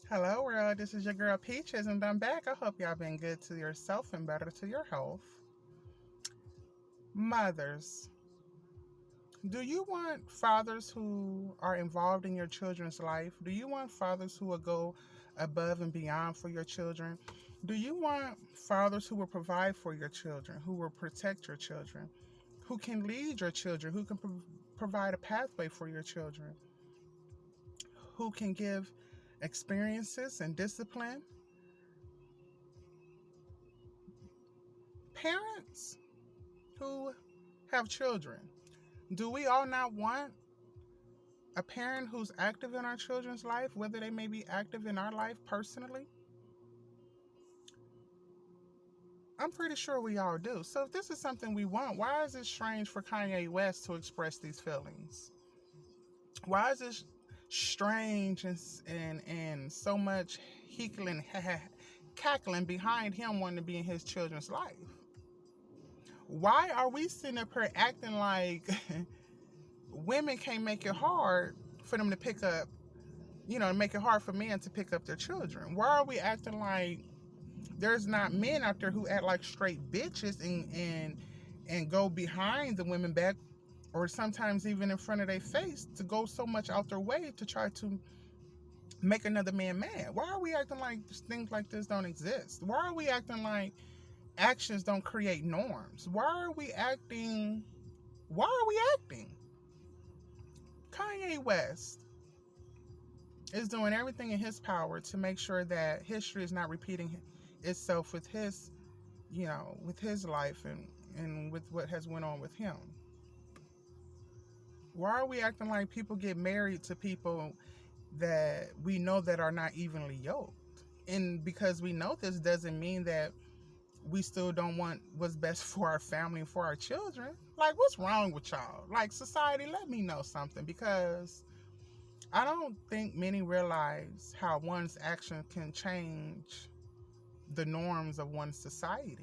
Hello world, this is your girl Peaches and I'm back. I hope y'all been good to yourself and better to your health. Mothers, do you want fathers who are involved in your children's life? Do you want fathers who will go above and beyond for your children? Do you want fathers who will provide for your children, who will protect your children, who can lead your children, who can provide a pathway for your children, who can give experiences and discipline? Parents who have children, do we all not want a parent who's active in our children's life, whether they may be active in our life personally? I'm pretty sure we all do. So if this is something we want, why is it strange for Kanye West to express these feelings? Why is it strange and so much heckling, cackling behind him wanting to be in his children's life? Why are we sitting up here acting like women can't make it hard for them to pick up, make it hard for men to pick up their children? Why are we acting like there's not men out there who act like straight bitches and go behind the women back, or sometimes even in front of their face, to go so much out their way to try to make another man mad? Why are we acting like things like this don't exist? Why are we acting like actions don't create norms? Why are we acting? Why are we acting? Kanye West is doing everything in his power to make sure that history is not repeating itself with his, with his life and with what has went on with him. Why are we acting like people get married to people that we know that are not evenly yoked? And because we know this doesn't mean that we still don't want what's best for our family and for our children. Like, what's wrong with y'all? Like, society, let me know something, because I don't think many realize how one's action can change the norms of one's society.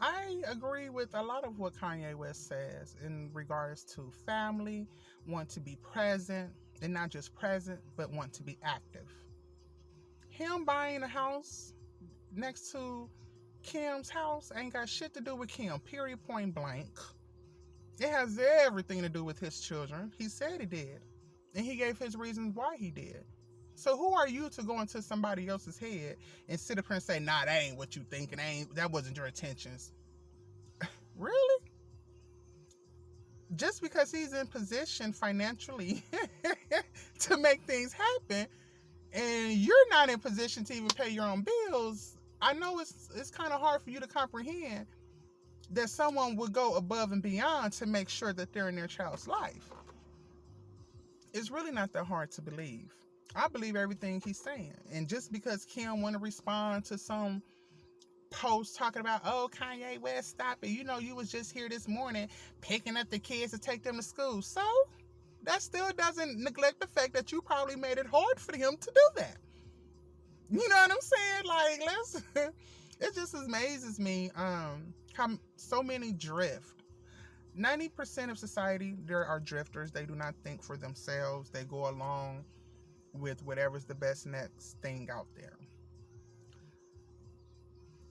I agree with a lot of what Kanye West says in regards to family, want to be present, and not just present, but want to be active. Him buying a house next to Kim's house ain't got shit to do with Kim, period, point blank. It has everything to do with his children. He said he did. And he gave his reasons why he did. So who are you to go into somebody else's head and sit up here and say, nah, that ain't what you think, and that wasn't your intentions? Really? Just because he's in position financially to make things happen, and you're not in position to even pay your own bills, I know it's kind of hard for you to comprehend that someone would go above and beyond to make sure that they're in their child's life. It's really not that hard to believe. I believe everything he's saying. And just because Kim want to respond to some post talking about, oh, Kanye West, stop it. You was just here this morning picking up the kids to take them to school. So that still doesn't neglect the fact that you probably made it hard for him to do that. You know what I'm saying? Like, it just amazes me how so many drift. 90% of society, there are drifters. They do not think for themselves. They go along with whatever's the best next thing out there.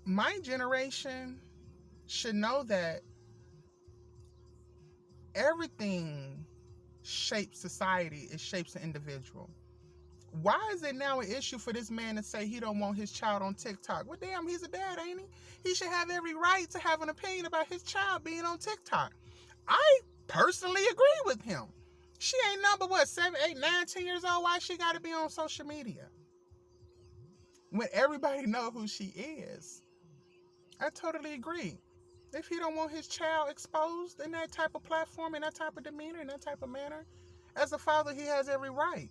My generation should know that everything shapes society. It shapes an individual. Why is it now an issue for this man to say he don't want his child on TikTok? Well, damn, he's a dad, ain't he? He should have every right to have an opinion about his child being on TikTok. I personally agree with him. She ain't number what, 7, 8, 9, 10 years old. Why she got to be on social media when everybody know who she is? I totally agree. If he don't want his child exposed in that type of platform, in that type of demeanor, in that type of manner, as a father, he has every right.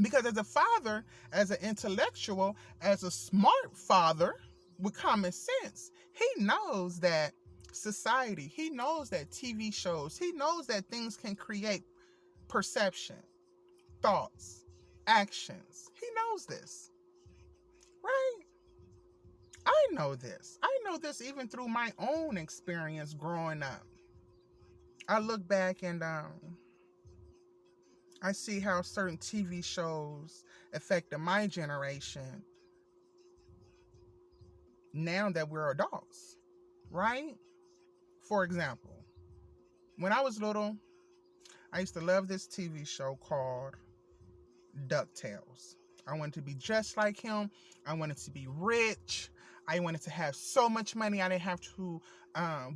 Because as a father, as an intellectual, as a smart father with common sense, he knows that society, he knows that TV shows, he knows that things can create perception, thoughts, actions. He knows this, right? I know this. I know this even through my own experience growing up. I look back and I see how certain TV shows affected my generation now that we're adults, right? For example, when I was little, I used to love this TV show called DuckTales. I wanted to be just like him. I wanted to be rich. I wanted to have so much money I didn't have to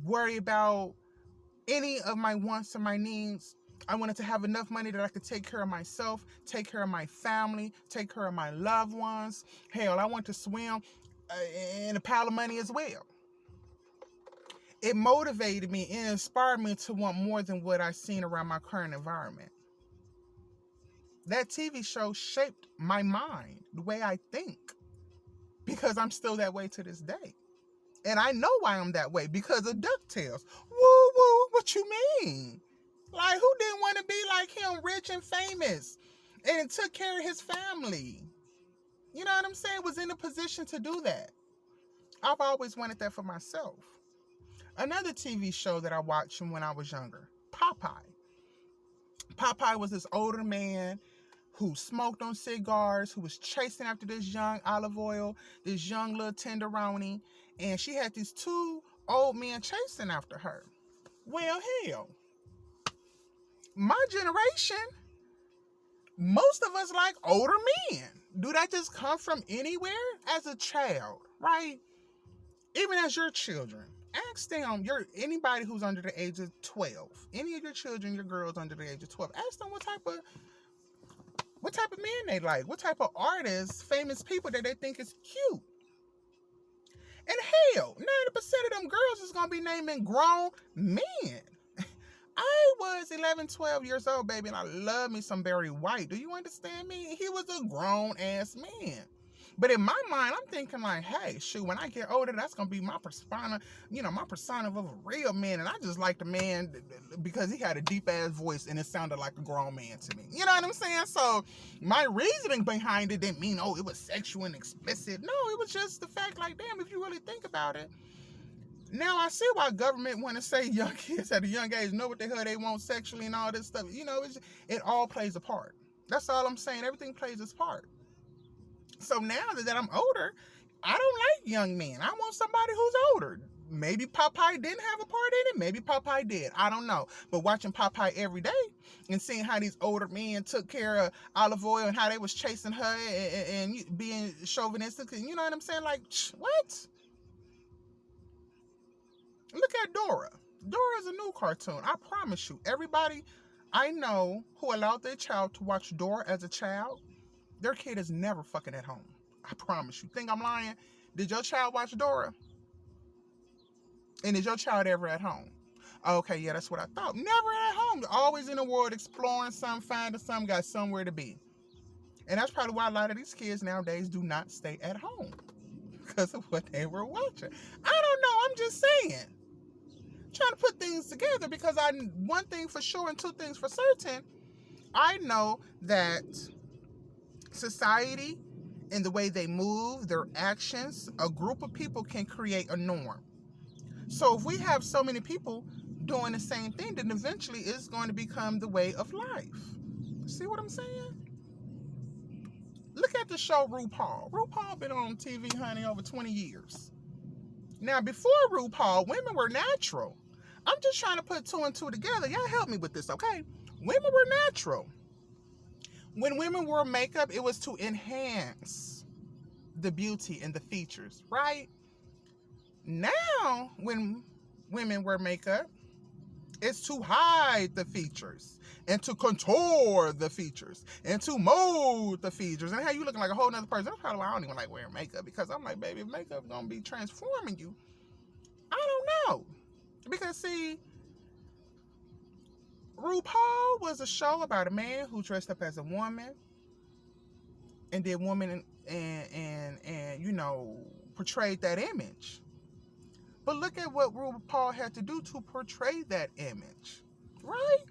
worry about any of my wants or my needs. I wanted to have enough money that I could take care of myself, take care of my family, take care of my loved ones. Hell, I want to swim in a pile of money as well. It motivated me and inspired me to want more than what I seen around my current environment. That TV show shaped my mind, the way I think, because I'm still that way to this day. And I know why I'm that way, because of DuckTales. Woo woo, what you mean? Like, who didn't want to be like him, rich and famous, and took care of his family? You know what I'm saying? Was in a position to do that. I've always wanted that for myself. Another TV show that I watched when I was younger, Popeye. Popeye was this older man who smoked on cigars, who was chasing after this young Olive Oyl, this young little tenderoni, and she had these two old men chasing after her. Well, hell, my generation, most of us like older men. Do that just come from anywhere? As a child, right? Even as your children, ask them, anybody who's under the age of 12, any of your children, your girls under the age of 12, ask them what type of men they like, what type of artists, famous people that they think is cute. And hell, 90% of them girls is going to be naming grown men. I was 11, 12 years old, baby, and I love me some Barry White. Do you understand me? He was a grown-ass man. But in my mind, I'm thinking like, hey, shoot, when I get older, that's going to be my persona, my persona of a real man. And I just liked the man because he had a deep-ass voice and it sounded like a grown man to me. You know what I'm saying? So my reasoning behind it didn't mean, it was sexual and explicit. No, it was just the fact like, damn, if you really think about it. Now I see why government want to say young kids at a young age know what the hell they want sexually and all this stuff. It all plays a part. That's all I'm saying. Everything plays its part. So now that I'm older, I don't like young men. I want somebody who's older. Maybe Popeye didn't have a part in it. Maybe Popeye did. I don't know. But watching Popeye every day and seeing how these older men took care of Olive Oyl and how they was chasing her and being chauvinistic. You know what I'm saying? Like, what? Look at Dora. Dora's a new cartoon. I promise you. Everybody I know who allowed their child to watch Dora as a child, their kid is never fucking at home. I promise you. Think I'm lying? Did your child watch Dora? And is your child ever at home? Okay, yeah, that's what I thought. Never at home. Always in the world exploring something, finding something, got somewhere to be. And that's probably why a lot of these kids nowadays do not stay at home. Because of what they were watching. I don't know. I'm just saying. Trying to put things together because one thing for sure and two things for certain, I know that society and the way they move, their actions, a group of people can create a norm. So if we have so many people doing the same thing, then eventually it's going to become the way of life. See what I'm saying? Look at the show RuPaul. RuPaul been on TV, honey, over 20 years. Now, before RuPaul, women were natural. I'm just trying to put two and two together. Y'all help me with this, okay? Women were natural. When women wore makeup, it was to enhance the beauty and the features, right? Now, when women wear makeup, it's to hide the features and to contour the features and to mold the features. And how you looking like a whole nother person. That's probably why I don't even like wearing makeup, because I'm like, baby, if makeup is going to be transforming you, I don't know. Because see, RuPaul was a show about a man who dressed up as a woman and did woman and portrayed that image. But look at what RuPaul had to do to portray that image, right?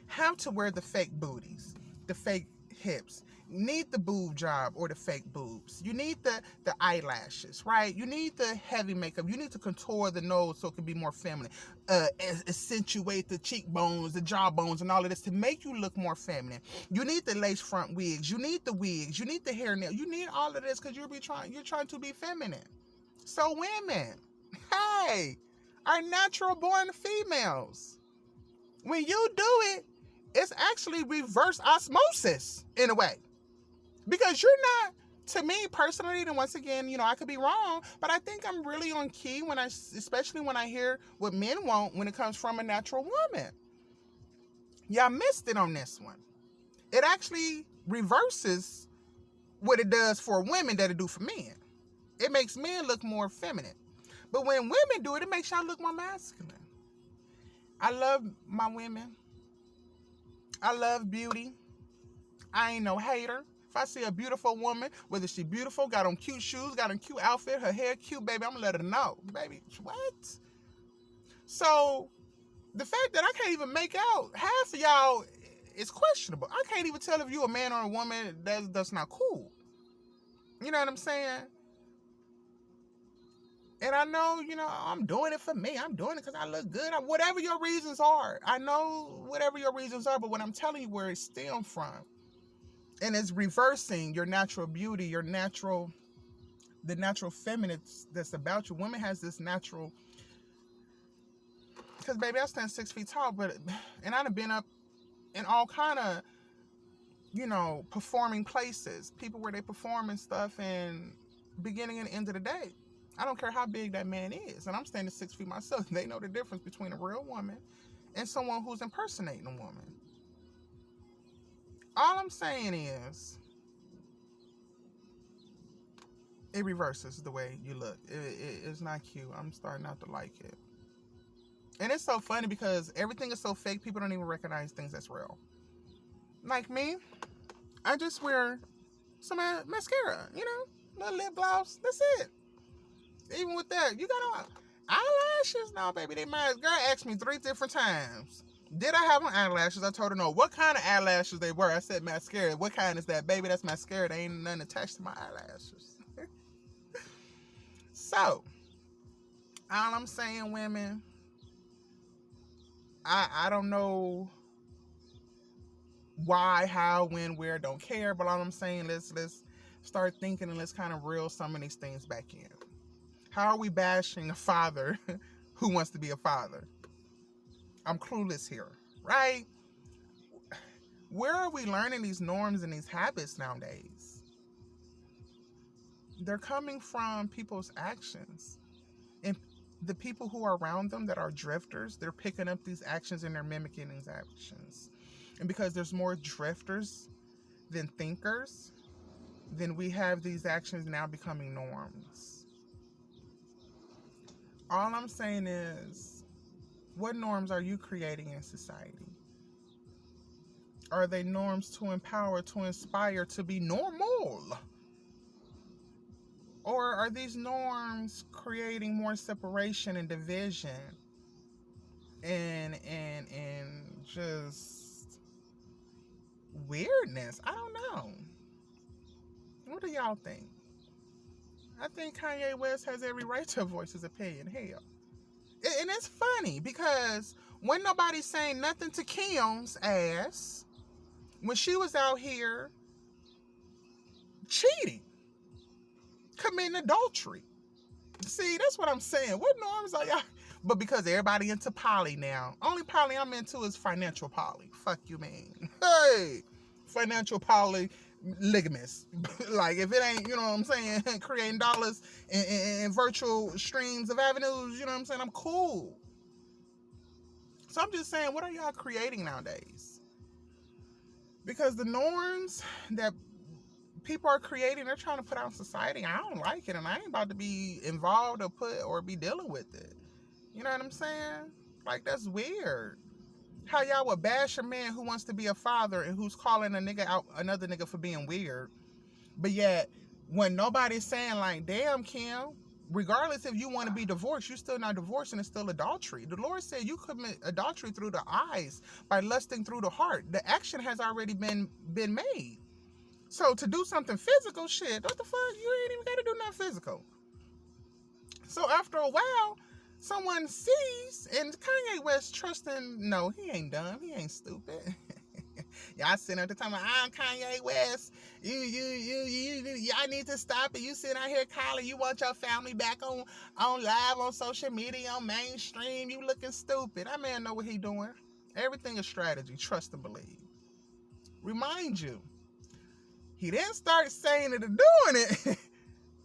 How to wear the fake booties, the fake hips. You need the boob job or the fake boobs. You need the eyelashes, right? You need the heavy makeup. You need to contour the nose so it can be more feminine. Accentuate the cheekbones, the jawbones, and all of this to make you look more feminine. You need the lace front wigs. You need the wigs. You need the hairnail. You need all of this because you're trying to be feminine. So women, hey, are natural born females. When you do it, it's actually reverse osmosis in a way. Because you're not, to me personally, and once again, I could be wrong, but I think I'm really on key especially when I hear what men want when it comes from a natural woman. Y'all missed it on this one. It actually reverses what it does for women that it do for men. It makes men look more feminine. But when women do it, it makes y'all look more masculine. I love my women. I love beauty. I ain't no hater. If I see a beautiful woman, whether she beautiful, got on cute shoes, got on cute outfit, her hair cute, baby, I'm gonna let her know. Baby, what? So, the fact that I can't even make out, half of y'all is questionable. I can't even tell if you a man or a woman, that's not cool. You know what I'm saying? And I know, I'm doing it for me. I'm doing it because I look good. Whatever your reasons are. I know whatever your reasons are, but when I'm telling you where it stems from, and it's reversing your natural beauty, the natural feminine that's about you. Women has this natural, because baby, I stand 6 feet tall, and I've been up in all kind of, performing places, people where they perform and stuff, and beginning and end of the day, I don't care how big that man is, and I'm standing 6 feet myself. They know the difference between a real woman and someone who's impersonating a woman. All I'm saying is, it reverses the way you look. It's not cute. I'm starting not to like it. And it's so funny because everything is so fake, people don't even recognize things that's real. Like me, I just wear some mascara, little lip gloss. That's it. Even with that, you got on eyelashes? No, baby, they mine. Girl asked me 3 different times. Did I have on eyelashes? I told her no. What kind of eyelashes they were? I said mascara. What kind is that? Baby, that's mascara. There ain't nothing attached to my eyelashes. So, all I'm saying, women, I don't know why, how, when, where, don't care, but all I'm saying, let's start thinking and let's kind of reel some of these things back in. How are we bashing a father who wants to be a father? I'm clueless here, right? Where are we learning these norms and these habits nowadays? They're coming from people's actions. And the people who are around them that are drifters, they're picking up these actions and they're mimicking these actions. And because there's more drifters than thinkers, then we have these actions now becoming norms. All I'm saying is, what norms are you creating in society? Are they norms to empower, to inspire, to be normal? Or are these norms creating more separation and division and just weirdness? I don't know. What do y'all think? I think Kanye West has every right to voice his opinion. Hell. And it's funny because when nobody's saying nothing to Kim's ass when she was out here cheating, committing adultery. See, that's what I'm saying. What norms are y'all? But because everybody into poly now. Only poly I'm into is financial poly. Fuck you, man. Hey, financial poly ligaments. Like, if it ain't, you know what I'm saying, creating dollars and virtual streams of avenues, you know what I'm saying, I'm cool. So I'm just saying, what are y'all creating nowadays? Because the norms that people are creating, they're trying to put out in society. I don't like it, and I ain't about to be involved or be dealing with it. You know what I'm saying? Like, that's weird. How y'all would bash a man who wants to be a father and who's calling a nigga out, another nigga, for being weird. But yet, when nobody's saying like, damn, Kim, regardless if you want to be divorced, you still not divorced and it's still adultery. The Lord said you commit adultery through the eyes by lusting through the heart. The action has already been made. So to do something physical, shit, what the fuck? You ain't even got to do nothing physical. So after a while, someone sees, and Kanye West trusting, no, he ain't dumb, he ain't stupid. Y'all sitting at the time, I'm Kanye West. Y'all need to stop it. You sitting out here calling, you want your family back on live on social media, on mainstream. You looking stupid. That man know what he doing. Everything is strategy. Trust and believe. Remind you, he didn't start saying it or doing it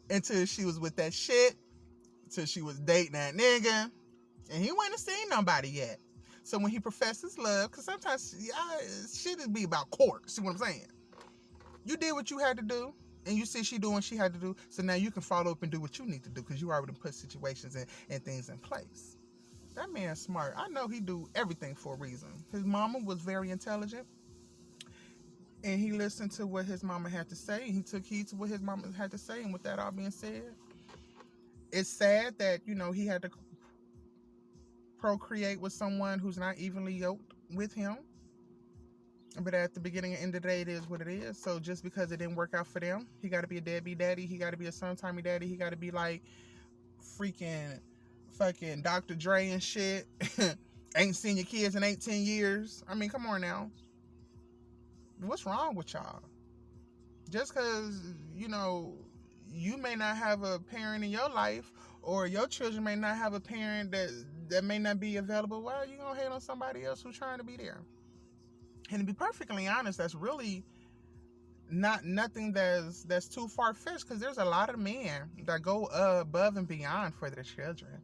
until she was with that shit, until she was dating that nigga, and he wasn't seen nobody yet. So when he professes love, because sometimes shit is be about court. See what I'm saying? You did what you had to do, and you see she doing what she had to do. So now you can follow up and do what you need to do because you already put situations and things in place. That man's smart. I know he do everything for a reason. His mama was very intelligent, and he listened to what his mama had to say, and he took heed to what his mama had to say. And with that all being said, it's sad that he had to procreate with someone who's not evenly yoked with him. But at the beginning and end of the day, it is what it is. So just because it didn't work out for them, he got to be a deadbeat daddy. He got to be a sometimey daddy. He got to be like freaking fucking Dr. Dre and shit. Ain't seen your kids in 18 years. I mean, come on now. What's wrong with y'all? Just because, you may not have a parent in your life, or your children may not have a parent that may not be available, why are you going to hate on somebody else who's trying to be there? And to be perfectly honest, that's really nothing that's too far-fetched, because there's a lot of men that go above and beyond for their children.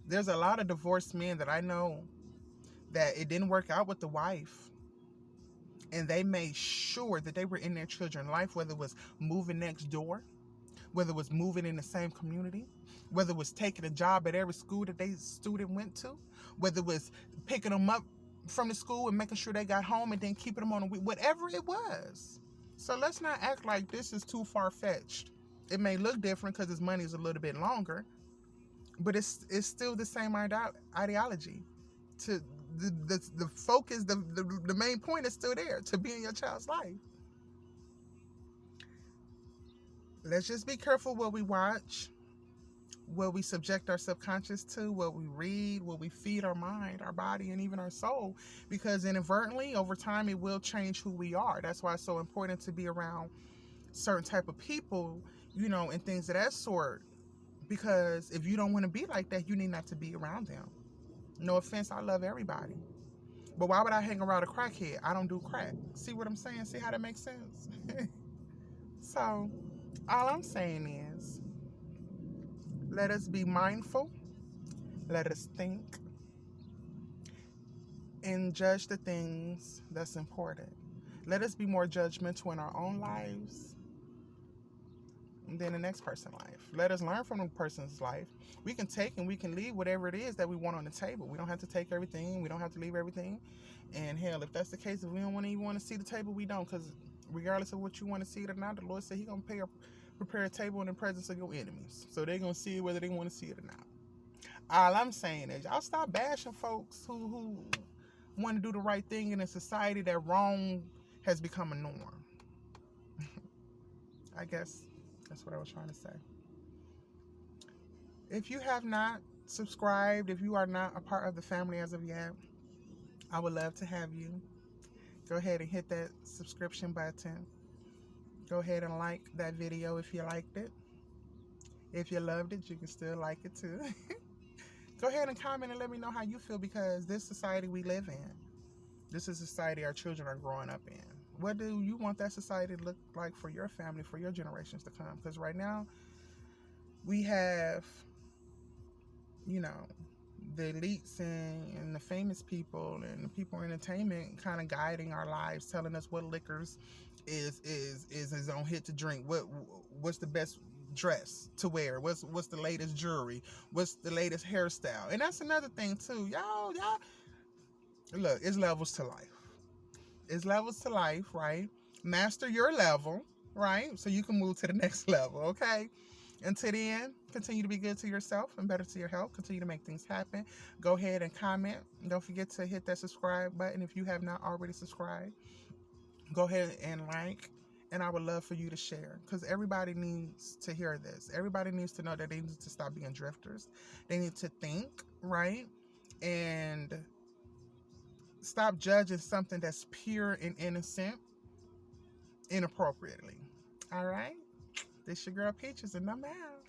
There's a lot of divorced men that I know that it didn't work out with the wife, and they made sure that they were in their children's life, whether it was moving next door, whether it was moving in the same community, whether it was taking a job at every school that their student went to, whether it was picking them up from the school and making sure they got home and then keeping them on the week, whatever it was. So let's not act like this is too far-fetched. It may look different because his money is a little bit longer, but it's still the same ideology. To the focus, the main point is still there, to be in your child's life. Let's just be careful what we watch, what we subject our subconscious to, what we read, what we feed our mind, our body, and even our soul, because inadvertently over time it will change who we are. That's why it's so important to be around certain type of people, and things of that sort, because if you don't want to be like that, you need not to be around them. No offense, I love everybody, but why would I hang around a crackhead? I don't do crack. See what I'm saying? See how that makes sense? So all I'm saying is, let us be mindful, let us think, and judge the things that's important. Let us be more judgmental in our own lives than the next person's life. Let us learn from the person's life. We can take and we can leave whatever it is that we want on the table. We don't have to take everything. We don't have to leave everything. And hell, if that's the case, if we don't even want to see the table, we don't. Because regardless of what you want to see it or not, the Lord said He's going to prepare a table in the presence of your enemies. So they're going to see it whether they want to see it or not. All I'm saying is, y'all stop bashing folks who want to do the right thing in a society that wrong has become a norm. I guess that's what I was trying to say. If you have not subscribed, if you are not a part of the family as of yet, I would love to have you. Go ahead and hit that subscription button. Go ahead and like that video if you liked it. If you loved it, you can still like it too. Go ahead and comment and let me know how you feel, because this society we live in, this is a society our children are growing up in. What do you want that society to look like for your family, for your generations to come? Because right now, we have, the elites and the famous people and the people in entertainment kind of guiding our lives, telling us what liquors is his own hit to drink, what's the best dress to wear, what's the latest jewelry, what's the latest hairstyle. And that's another thing too. Y'all look, it's levels to life. It's levels to life, right? Master your level, right? So you can move to the next level, okay? Until then, continue to be good to yourself and better to your health. Continue to make things happen. Go ahead and comment. Don't forget to hit that subscribe button if you have not already subscribed. Go ahead and like, and I would love for you to share, because everybody needs to hear this. Everybody needs to know that they need to stop being drifters. They need to think, right? And stop judging something that's pure and innocent inappropriately. All right? This your girl Peaches, and I'm out.